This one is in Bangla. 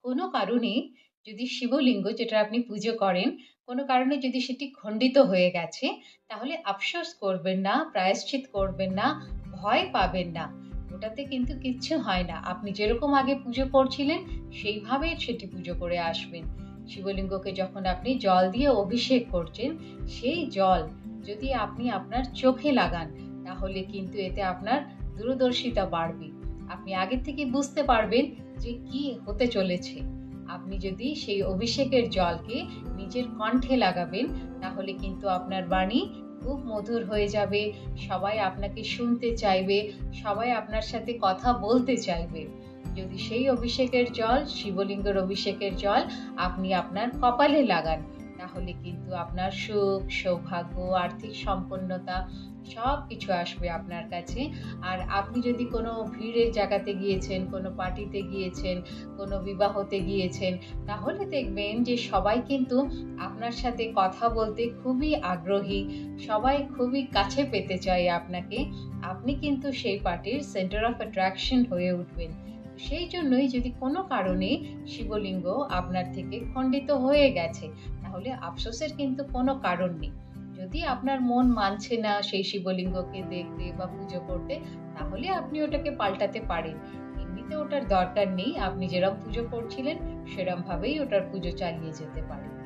কোনো কারণে যদি শিবলিঙ্গ যেটা আপনি পুজো করেন, কোনো কারণে যদি সেটি খণ্ডিত হয়ে গেছে, তাহলে আফসোস করবেন না, প্রায়শ্চিত করবেন না, ভয় পাবেন না। ওটাতে কিন্তু কিচ্ছু হয় না। আপনি যেরকম আগে পুজো করছিলেন, সেইভাবেই সেটি পুজো করে আসবেন। শিবলিঙ্গকে যখন আপনি জল দিয়ে অভিষেক করছেন, সেই জল যদি আপনি আপনার চোখে লাগান, তাহলে কিন্তু এতে আপনার দূরদর্শিতা বাড়বে। আপনি আগের থেকে বুঝতে পারবেন যে কি হতে চলেছে। আপনি যদি সেই অভিষেকের জলকে নিজের কণ্ঠে লাগাবেন, তাহলে কিন্তু আপনার বাণী খুব মধুর হয়ে যাবে। সবাই আপনাকে শুনতে চাইবে, সবাই আপনার সাথে কথা বলতে চাইবে। যদি সেই অভিষেকের জল, শিবলিঙ্গের অভিষেকের জল আপনি আপনার কপালে লাগান, তাহলে কিন্তু আপনার সুখ, সৌভাগ্য, আর্থিক সম্পন্নতা সবকিছু আসবে আপনার কাছে। আর আপনি যদি কোনো ভিড়ের জায়গাতে গিয়েছেন, কোনো পার্টিতে গিয়েছেন, কোনো বিবাহতে গিয়েছেন, তাহলে দেখবেন যে সবাই কিন্তু আপনার সাথে কথা বলতে খুবই আগ্রহী। সবাই খুবই কাছে পেতে চায় আপনাকে। আপনি কিন্তু সেই পার্টির সেন্টার অফ অ্যাট্রাকশন হয়ে উঠবেন। সেই জন্যই যদি কোনো কারণে শিবলিঙ্গ আপনার থেকে খণ্ডিত হয়ে গেছে, তাহলে আফসোসের কিন্তু কোনো কারণ নেই। যদি আপনার মন মানছে না সেই শিবলিঙ্গকে দেখতে বা পুজো করতে, তাহলে আপনি ওটাকে পাল্টাতে পারেন। এমনিতে ওটার দরকার নেই। আপনি যেরকম পুজো করছিলেন সেরকম ভাবেই ওটার পুজো চালিয়ে যেতে পারেন।